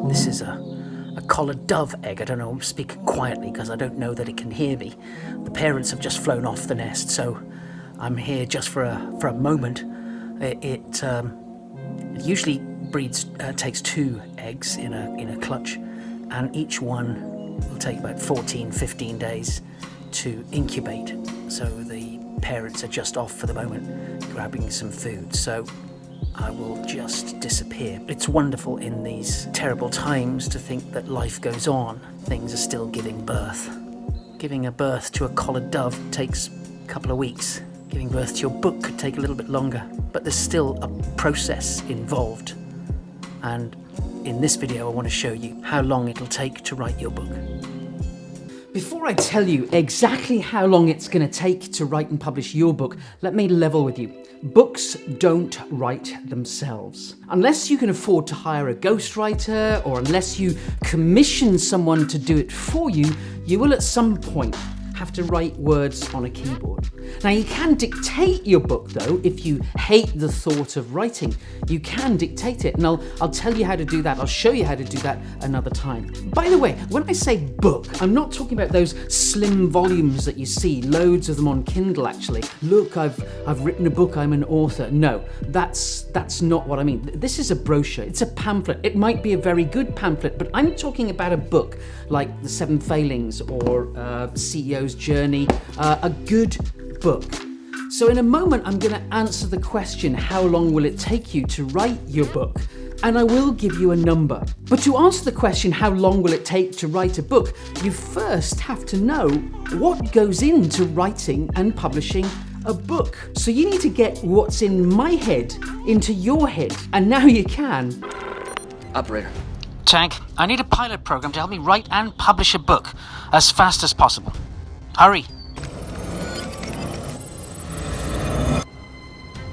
This is a collared dove egg. I don't know, I'm speaking quietly because I don't know that it can hear me. The parents have just flown off the nest, so I'm here just for a moment. It usually takes 2 eggs in a clutch, and each one will take about 14-15 days to incubate. So the parents are just off for the moment, grabbing some food. So I will just disappear. It's wonderful in these terrible times to think that life goes on. Things are still giving birth. Giving a birth to a collared dove takes a couple of weeks. Giving birth to your book could take a little bit longer, but there's still a process involved. And in this video, I want to show you how long it'll take to write your book. Before I tell you exactly how long it's going to take to write and publish your book, let me level with you. Books don't write themselves. Unless you can afford to hire a ghostwriter, or unless you commission someone to do it for you, you will at some point have to write words on a keyboard. Now, you can dictate your book though. If you hate the thought of writing, you can dictate it, and I'll tell you how to do that. I'll show you how to do that another time. By the way, when I say book, I'm not talking about those slim volumes that you see, loads of them on Kindle actually. Look, I've written a book, I'm an author. No, that's not what I mean. This is a brochure, it's a pamphlet. It might be a very good pamphlet, but I'm talking about a book like The 7 Failings or CEO's Journey, a good book. So in a moment, I'm going to answer the question, how long will it take you to write your book? And I will give you a number. But to answer the question, how long will it take to write a book, you first have to know what goes into writing and publishing a book. So you need to get what's in my head into your head. And now you can. Operator. Tank, I need a pilot program to help me write and publish a book as fast as possible. Hurry.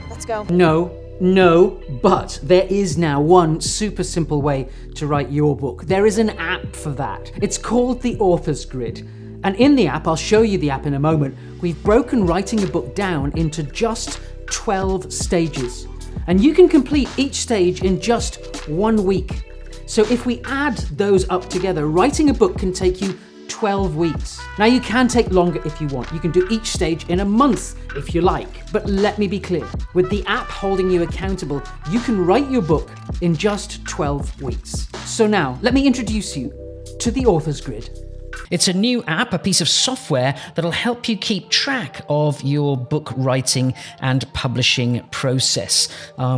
Let's go. No, but there is now one super simple way to write your book. There is an app for that. It's called the Author's Grid. And in the app, I'll show you the app in a moment, we've broken writing a book down into just 12 stages. And you can complete each stage in just 1 week. So if we add those up together, writing a book can take you 12 weeks. Now, you can take longer if you want. You can do each stage in a month if you like. But let me be clear, with the app holding you accountable, you can write your book in just 12 weeks. So now, let me introduce you to the Author's Grid. It's a new app, a piece of software that'll help you keep track of your book writing and publishing process.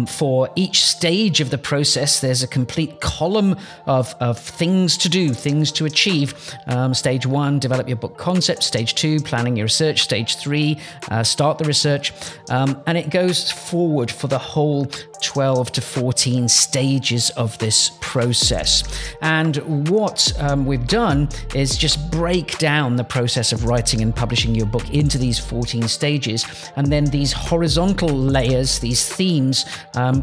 For each stage of the process, there's a complete column of things to do, things to achieve. Stage 1, develop your book concept. Stage 2, planning your research. Stage 3, start the research. And it goes forward for the whole 12 to 14 stages of this process. And what we've done is just break down the process of writing and publishing your book into these 14 stages, and then these horizontal layers, these themes,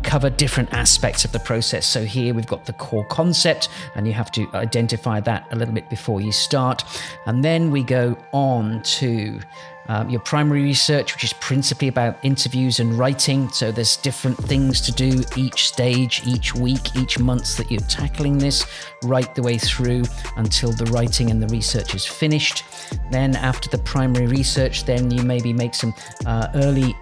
cover different aspects of the process. So here we've got the core concept, and you have to identify that a little bit before you start. And then we go on to your primary research, which is principally about interviews and writing. So there's different things to do each stage, each week, each month that you're tackling this, right the way through until the writing and the research is finished. Then after the primary research, then you maybe make some early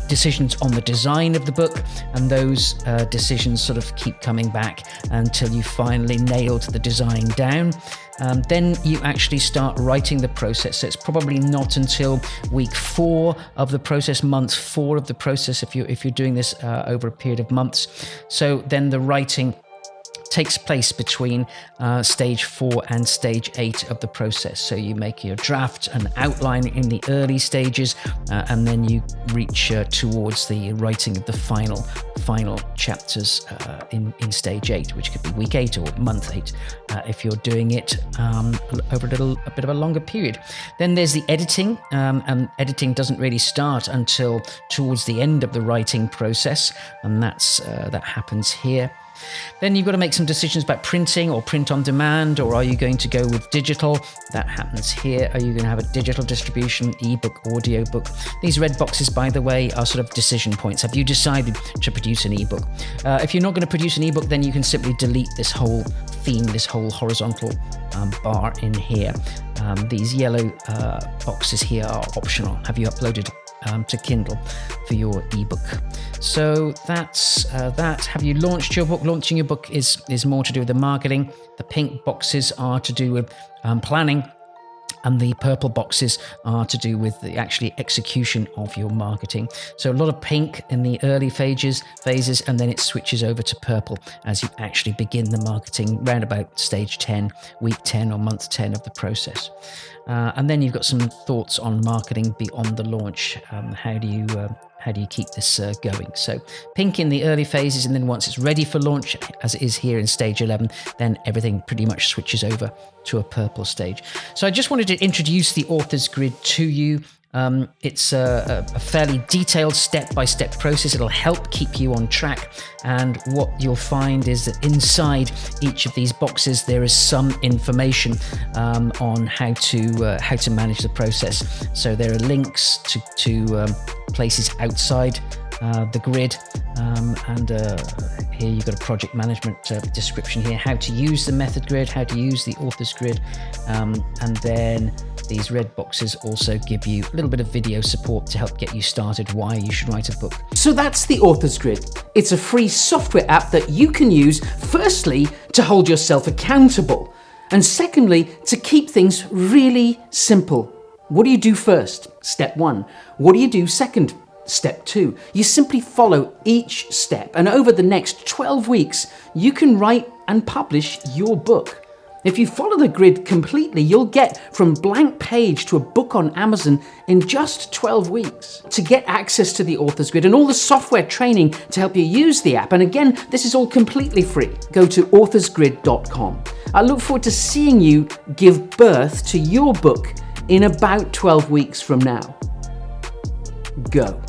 decisions on the design of the book, and those decisions sort of keep coming back until you finally nailed the design down. Then you actually start writing the process. So it's probably not until week 4 of the process, month 4 of the process, if you're doing this over a period of months. So then the writing takes place between stage 4 and stage 8 of the process. So you make your draft and outline in the early stages, and then you reach towards the writing of the final chapters in stage 8, which could be week 8 or month 8 if you're doing it over a bit of a longer period. Then there's the editing, and editing doesn't really start until towards the end of the writing process, and that happens here. Then you've got to make some decisions about printing or print on demand, or are you going to go with digital? That happens here. Are you going to have a digital distribution, ebook, audiobook? These red boxes, by the way, are sort of decision points. Have you decided to produce an ebook? If you're not going to produce an ebook, then you can simply delete this whole theme, this whole horizontal bar in here. These yellow boxes here are optional. Have you uploaded to Kindle for your ebook? So that's that. Have you launched your book? Launching your book is more to do with the marketing. The pink boxes are to do with planning, and the purple boxes are to do with the actually execution of your marketing. So a lot of pink in the early phases, and then it switches over to purple as you actually begin the marketing round about stage 10, week 10 or month 10 of the process. And then you've got some thoughts on marketing beyond the launch. How do you keep this going? So pink in the early phases, and then once it's ready for launch, as it is here in stage 11, then everything pretty much switches over to a purple stage. So I just wanted to introduce the author's grid to you. It's a fairly detailed step-by-step process. It'll help keep you on track, and what you'll find is that inside each of these boxes there is some information on how to manage the process. So there are links to places outside the grid, and here you've got a project management description here, how to use the method grid, how to use the author's grid, and then these red boxes also give you a little bit of video support to help get you started, why you should write a book. So that's the author's grid. It's a free software app that you can use, firstly, to hold yourself accountable, and secondly, to keep things really simple. What do you do first? Step 1. What do you do second? Step 2. You simply follow each step, and over the next 12 weeks, you can write and publish your book. If you follow the grid completely, you'll get from blank page to a book on Amazon in just 12 weeks. To get access to the author's grid and all the software training to help you use the app, and again, this is all completely free, go to authorsgrid.com. I look forward to seeing you give birth to your book in about 12 weeks from now. Go.